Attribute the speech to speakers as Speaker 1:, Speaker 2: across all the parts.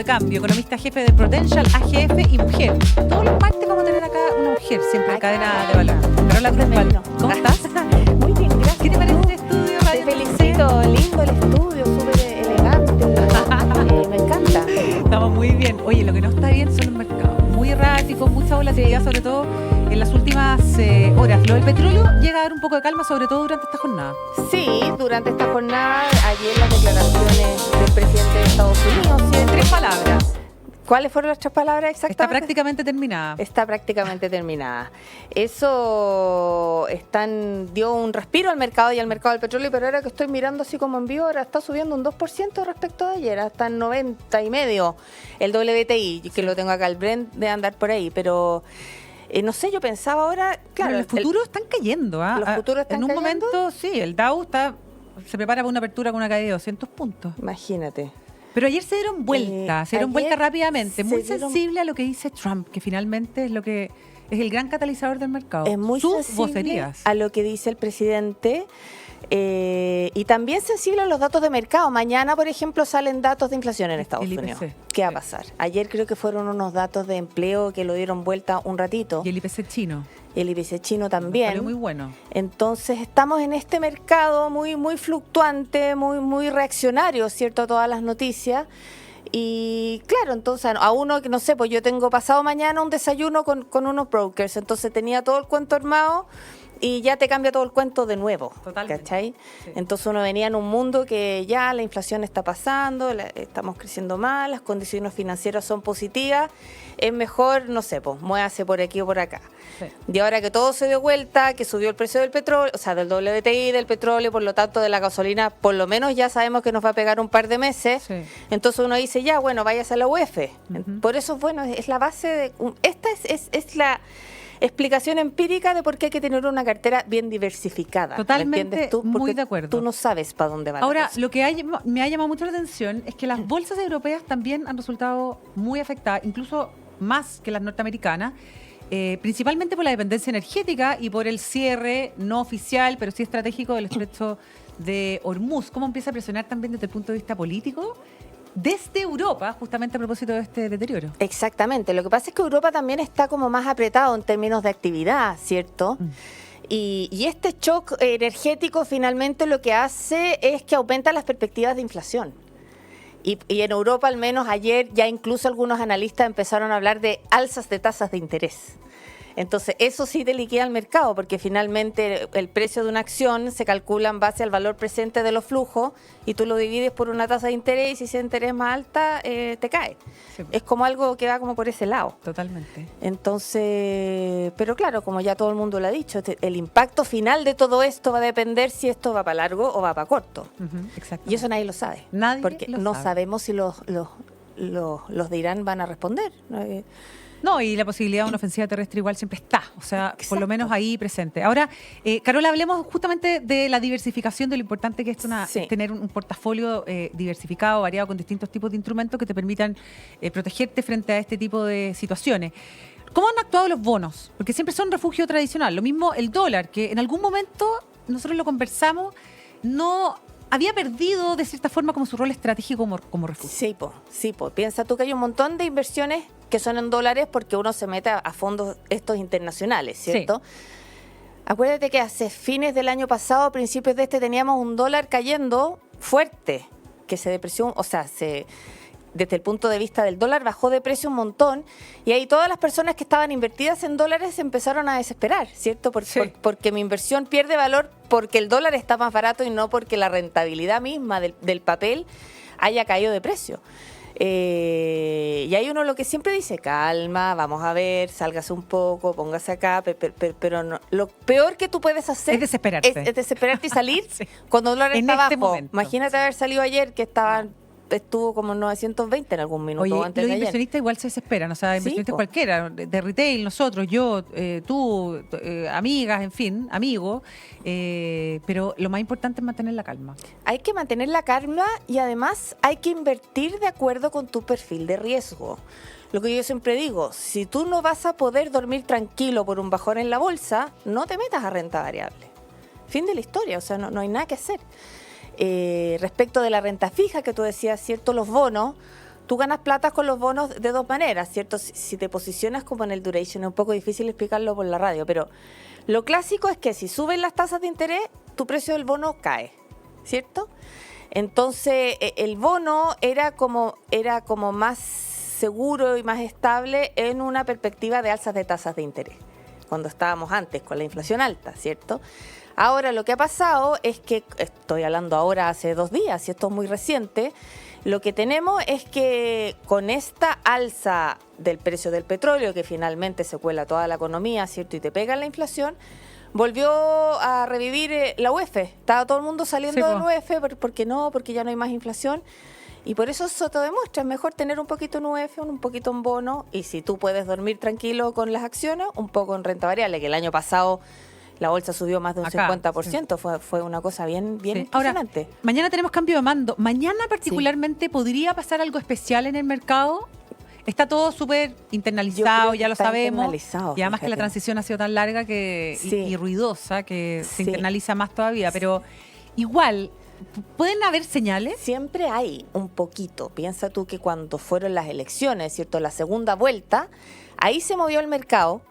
Speaker 1: de cambio, economista jefe de Prudential, AGF y mujer. Todos los martes vamos a tener acá una mujer, siempre en cadena de valor. Carola Cruz, ¿cómo estás?
Speaker 2: Muy bien, gracias.
Speaker 1: ¿Qué te parece este estudio?
Speaker 2: Te felicito, lindo el estudio, súper elegante. Me encanta.
Speaker 1: Estamos muy bien. Oye, lo que no está bien son los mercados. Muy erráticos, mucha volatilidad, sobre todo en las últimas horas. Lo del petróleo llega a dar un poco de calma, sobre todo durante esta jornada.
Speaker 2: Sí, durante esta jornada, ayer las declaraciones del presidente de Estados Unidos. ¿Sí?
Speaker 1: En 3 palabras.
Speaker 2: ¿Cuáles fueron las 3 palabras exactamente?
Speaker 1: Está prácticamente terminada.
Speaker 2: Está prácticamente terminada. Eso dio un respiro al mercado y al mercado del petróleo, pero ahora que estoy mirando así como en vivo, ahora está subiendo un 2% respecto de ayer, hasta en 90 y medio el WTI, que lo tengo acá, el Brent de andar por ahí, pero... no sé, yo pensaba ahora, claro...
Speaker 1: Pero los futuros están cayendo, ¿ah?
Speaker 2: Los futuros están
Speaker 1: en un
Speaker 2: cayendo.
Speaker 1: momento, sí, el Dow se prepara para una apertura con una caída de 200 puntos.
Speaker 2: Imagínate.
Speaker 1: Pero ayer se dieron vuelta, rápidamente, muy sensible a lo que dice Trump, que finalmente es lo que es el gran catalizador del mercado.
Speaker 2: Es muy
Speaker 1: sus
Speaker 2: sensible
Speaker 1: vocerías
Speaker 2: a lo que dice el presidente y también sensible a los datos de mercado. Mañana, por ejemplo, salen datos de inflación en Estados Unidos. ¿Qué va a pasar? Ayer creo que fueron unos datos de empleo que lo dieron vuelta un ratito.
Speaker 1: Y el IPC chino.
Speaker 2: Y el IPC chino también.
Speaker 1: Salió muy bueno.
Speaker 2: Entonces estamos en este mercado muy, muy fluctuante, muy, muy reaccionario, ¿cierto? A todas las noticias. Y claro, entonces a uno que no sé, pues yo tengo pasado mañana un desayuno con unos brokers, entonces tenía todo el cuento armado y ya te cambia todo el cuento de nuevo. Totalmente. ¿Cachai? Sí. Entonces uno venía en un mundo que ya la inflación está pasando, estamos creciendo mal, las condiciones financieras son positivas, es mejor, no sé, pues muévase por aquí o por acá. Sí. Y ahora que todo se dio vuelta, que subió el precio del petróleo, o sea, del WTI, del petróleo, por lo tanto de la gasolina, por lo menos ya sabemos que nos va a pegar un par de meses. Sí. Entonces uno dice, ya, bueno, váyase a la UEF. Por eso, bueno, es la base de... Esta es la explicación empírica de por qué hay que tener una cartera bien diversificada.
Speaker 1: Totalmente,
Speaker 2: ¿me entiendes tú? Porque
Speaker 1: muy de acuerdo.
Speaker 2: Tú no sabes para dónde va.
Speaker 1: Ahora, lo que me ha llamado mucho la atención es que las bolsas europeas también han resultado muy afectadas, incluso más que las norteamericanas, principalmente por la dependencia energética y por el cierre no oficial, pero sí estratégico del estrecho de Hormuz. ¿Cómo empieza a presionar también desde el punto de vista político? Desde Europa, justamente a propósito de este deterioro.
Speaker 2: Exactamente. Lo que pasa es que Europa también está como más apretado en términos de actividad, ¿cierto? Y este shock energético finalmente lo que hace es que aumenta las perspectivas de inflación. Y en Europa, al menos ayer, ya incluso algunos analistas empezaron a hablar de alzas de tasas de interés. Entonces, eso sí te liquida el mercado, porque finalmente el precio de una acción se calcula en base al valor presente de los flujos y tú lo divides por una tasa de interés y si ese interés es más alta, te cae. Sí. Es como algo que va como por ese lado.
Speaker 1: Totalmente.
Speaker 2: Entonces, pero claro, como ya todo el mundo lo ha dicho, el impacto final de todo esto va a depender si esto va para largo o va para corto. Y eso nadie lo sabe. Porque no sabemos si los de Irán van a responder.
Speaker 1: No, y la posibilidad de una ofensiva terrestre igual siempre está, o sea, exacto, por lo menos ahí presente. Ahora, Carola, hablemos justamente de la diversificación, de lo importante que es tener un portafolio diversificado, variado, con distintos tipos de instrumentos que te permitan protegerte frente a este tipo de situaciones. ¿Cómo han actuado los bonos? Porque siempre son refugio tradicional. Lo mismo el dólar, que en algún momento, nosotros lo conversamos, no... había perdido de cierta forma como su rol estratégico como refugio.
Speaker 2: Sí, piensa tú que hay un montón de inversiones que son en dólares porque uno se mete a fondos estos internacionales, ¿cierto? Sí. Acuérdate que hace fines del año pasado, a principios de teníamos un dólar cayendo fuerte, que se depreció, o sea, desde el punto de vista del dólar bajó de precio un montón y ahí todas las personas que estaban invertidas en dólares se empezaron a desesperar, ¿cierto? Porque mi inversión pierde valor porque el dólar está más barato y no porque la rentabilidad misma del papel haya caído de precio. Y hay uno lo que siempre dice, calma, vamos a ver, sálgase un poco, póngase acá, pero no, lo peor que tú puedes hacer
Speaker 1: es desesperarte
Speaker 2: y salir sí. Cuando el dólar está bajo.
Speaker 1: Momento.
Speaker 2: Imagínate haber salido ayer que estuvo como en 920 en algún minuto.
Speaker 1: Oye,
Speaker 2: antes de ayer.
Speaker 1: Los inversionistas igual se desesperan, o sea, inversionistas cualquiera, de retail, nosotros, yo, tú, amigas, en fin, amigos, pero lo más importante es mantener la calma.
Speaker 2: Hay que mantener la calma y además hay que invertir de acuerdo con tu perfil de riesgo. Lo que yo siempre digo, si tú no vas a poder dormir tranquilo por un bajón en la bolsa, no te metas a renta variable. Fin de la historia, o sea, no hay nada que hacer. Respecto de la renta fija que tú decías, cierto, los bonos tú ganas plata con los bonos de dos maneras, ¿cierto? Si te posicionas como en el duration, es un poco difícil explicarlo por la radio, pero lo clásico es que si suben las tasas de interés, tu precio del bono cae, ¿cierto? Entonces, el bono era como más seguro y más estable en una perspectiva de alzas de tasas de interés, cuando estábamos antes con la inflación alta, ¿cierto? Ahora, lo que ha pasado es que, estoy hablando ahora hace 2 días, y esto es muy reciente, lo que tenemos es que con esta alza del precio del petróleo, que finalmente se cuela toda la economía, ¿cierto? Y te pega la inflación, volvió a revivir la UEF. Estaba todo el mundo saliendo del UEF, ¿por qué no? Porque ya no hay más inflación. Y por eso te demuestra, es mejor tener un poquito en UEF, un poquito en bono, y si tú puedes dormir tranquilo con las acciones, un poco en renta variable, que el año pasado la bolsa subió más de un 50%, sí. Fue una cosa bien impresionante.
Speaker 1: Ahora, mañana tenemos cambio de mando. Mañana particularmente podría pasar algo especial en el mercado. Está todo súper internalizado, ya lo sabemos. Y además que la transición ha sido tan larga y ruidosa que se internaliza más todavía. Pero igual, ¿pueden haber señales?
Speaker 2: Siempre hay un poquito. Piensa tú que cuando fueron las elecciones, ¿cierto? La segunda vuelta, ahí se movió el mercado.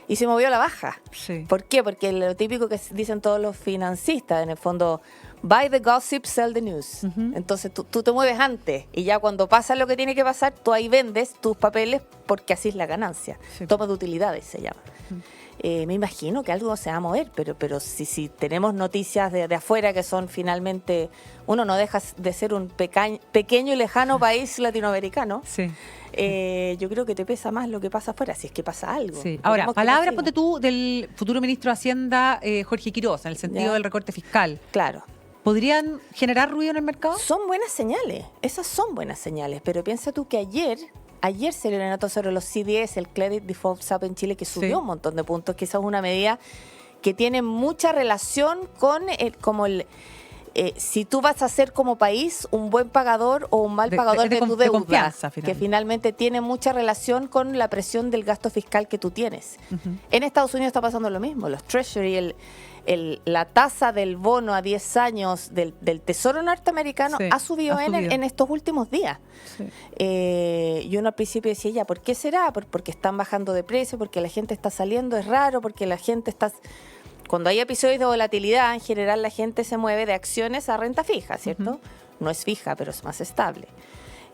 Speaker 2: Y se movió a la baja.
Speaker 1: Sí.
Speaker 2: ¿Por qué? Porque lo típico que dicen todos los financistas, en el fondo, buy the gossip, sell the news. Uh-huh. Entonces tú te mueves antes y ya cuando pasa lo que tiene que pasar, tú ahí vendes tus papeles porque así es la ganancia. Sí. Toma de utilidades se llama. Uh-huh. Me imagino que algo se va a mover, pero si tenemos noticias de afuera que son finalmente, uno no deja de ser un pequeño y lejano país latinoamericano.
Speaker 1: Sí.
Speaker 2: Yo creo que te pesa más lo que pasa afuera, si es que pasa algo.
Speaker 1: Sí. Ahora, palabras, ponte tú, del futuro ministro de Hacienda, Jorge Quiroz, en el sentido del recorte fiscal.
Speaker 2: Claro.
Speaker 1: ¿Podrían generar ruido en el mercado?
Speaker 2: Son buenas señales, esas son buenas señales, pero piensa tú que ayer se le notó sobre los CDS, el Credit Default Swap en Chile, que subió un montón de puntos, que esa es una medida que tiene mucha relación con si tú vas a ser como país un buen pagador o un mal pagador de tu deuda,
Speaker 1: confianza,
Speaker 2: que finalmente tiene mucha relación con la presión del gasto fiscal que tú tienes. Uh-huh. En Estados Unidos está pasando lo mismo, los Treasury, la tasa del bono a 10 años del Tesoro norteamericano ha subido en estos últimos días. Sí. Y uno al principio decía, ya, ¿por qué será? Porque están bajando de precio, porque la gente está saliendo, es raro, porque la gente está... Cuando hay episodios de volatilidad, en general la gente se mueve de acciones a renta fija, ¿cierto? Uh-huh. No es fija, pero es más estable.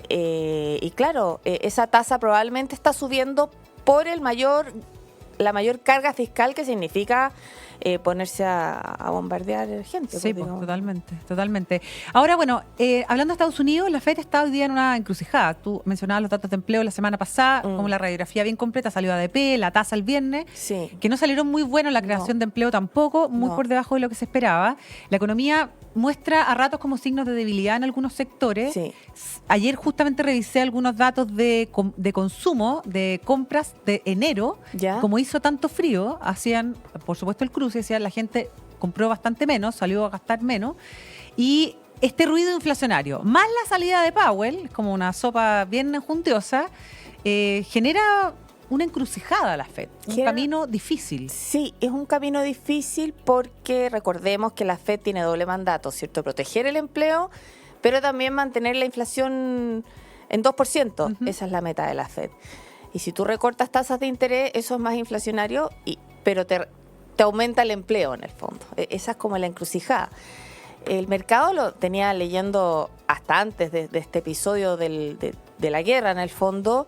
Speaker 2: Y claro, esa tasa probablemente está subiendo por la mayor carga fiscal que significa ponerse a bombardear gente.
Speaker 1: Sí, pues, totalmente. Ahora, bueno, hablando de Estados Unidos, la FED está hoy día en una encrucijada. Tú mencionabas los datos de empleo la semana pasada, como la radiografía bien completa, salió ADP, la tasa el viernes, que no salieron muy buenos, la creación de empleo tampoco, muy por debajo de lo que se esperaba. La economía muestra a ratos como signos de debilidad en algunos sectores. Sí. Ayer justamente revisé algunos datos de consumo, de compras de enero. ¿Ya? Como hizo tanto frío, hacían, por supuesto, el cruce, decían la gente compró bastante menos, salió a gastar menos. Y este ruido inflacionario, más la salida de Powell, como una sopa bien enjuntiosa, genera una encrucijada a la FED, un camino difícil.
Speaker 2: Sí, es un camino difícil porque recordemos que la FED tiene doble mandato, ¿cierto? Proteger el empleo, pero también mantener la inflación en 2%. Uh-huh. Esa es la meta de la FED. Y si tú recortas tasas de interés, eso es más inflacionario, pero te aumenta el empleo en el fondo. Esa es como la encrucijada. El mercado lo tenía leyendo hasta antes de este episodio de la guerra, en el fondo.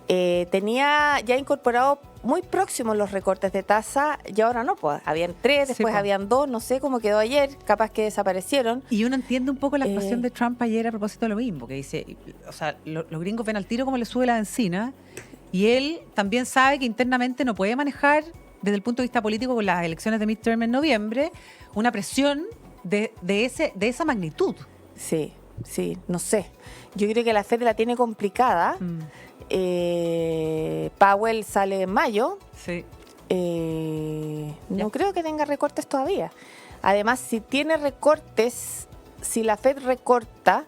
Speaker 2: Tenía ya incorporado muy próximos los recortes de tasa y ahora no, pues habían 3, después habían 2, no sé cómo quedó ayer, capaz que desaparecieron.
Speaker 1: Y uno entiende un poco la actuación de Trump ayer a propósito de lo mismo, que dice, o sea, los gringos ven al tiro como le sube la benzina y él también sabe que internamente no puede manejar desde el punto de vista político con las elecciones de midterm en noviembre una presión de esa magnitud. Sí,
Speaker 2: no sé. Yo creo que la FED la tiene complicada. Powell sale en mayo.
Speaker 1: Sí.
Speaker 2: No creo que tenga recortes todavía. Además, si tiene recortes, si la FED recorta,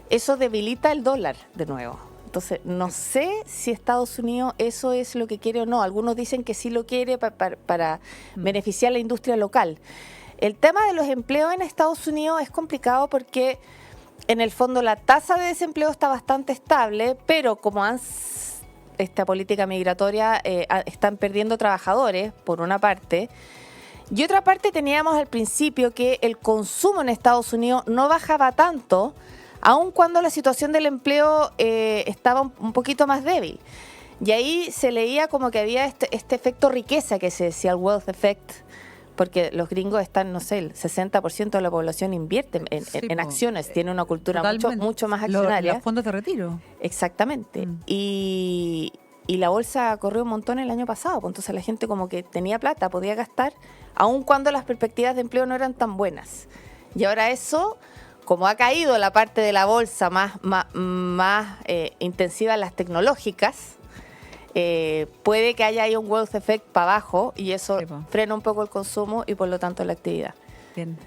Speaker 2: eso debilita el dólar de nuevo. Entonces, no sé si Estados Unidos eso es lo que quiere o no. Algunos dicen que sí lo quiere para beneficiar a la industria local. El tema de los empleos en Estados Unidos es complicado porque en el fondo la tasa de desempleo está bastante estable, pero como esta política migratoria están perdiendo trabajadores, por una parte, y otra parte teníamos al principio que el consumo en Estados Unidos no bajaba tanto, aun cuando la situación del empleo estaba un poquito más débil. Y ahí se leía como que había este efecto riqueza que se decía, el wealth effect, porque los gringos están, no sé, el 60% de la población invierte en acciones, tiene una cultura mucho más accionaria.
Speaker 1: Los fondos de retiro.
Speaker 2: Exactamente. Y la bolsa corrió un montón el año pasado, pues entonces la gente como que tenía plata, podía gastar, aun cuando las perspectivas de empleo no eran tan buenas. Y ahora eso, como ha caído la parte de la bolsa más intensiva en las tecnológicas, puede que haya ahí un wealth effect para abajo y eso frena un poco el consumo y por lo tanto la actividad.
Speaker 1: Bien.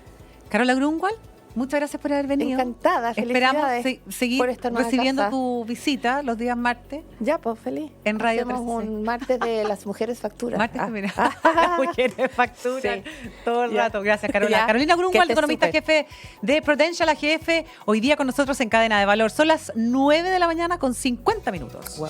Speaker 1: Carola Grunwald, muchas gracias por haber venido.
Speaker 2: Encantada,
Speaker 1: esperamos seguir recibiendo
Speaker 2: casa.
Speaker 1: Tu visita los días martes.
Speaker 2: Ya, pues feliz.
Speaker 1: En Radio
Speaker 2: Hacemos
Speaker 1: 13.
Speaker 2: un martes de las mujeres facturas.
Speaker 1: Martes, mira. Las mujeres facturan todo el rato. Gracias, Carola. Carolina Grunwald, economista jefe de Prudential AGF, hoy día con nosotros en Cadena de Valor. Son las 9 de la mañana con 50 minutos.
Speaker 2: Wow.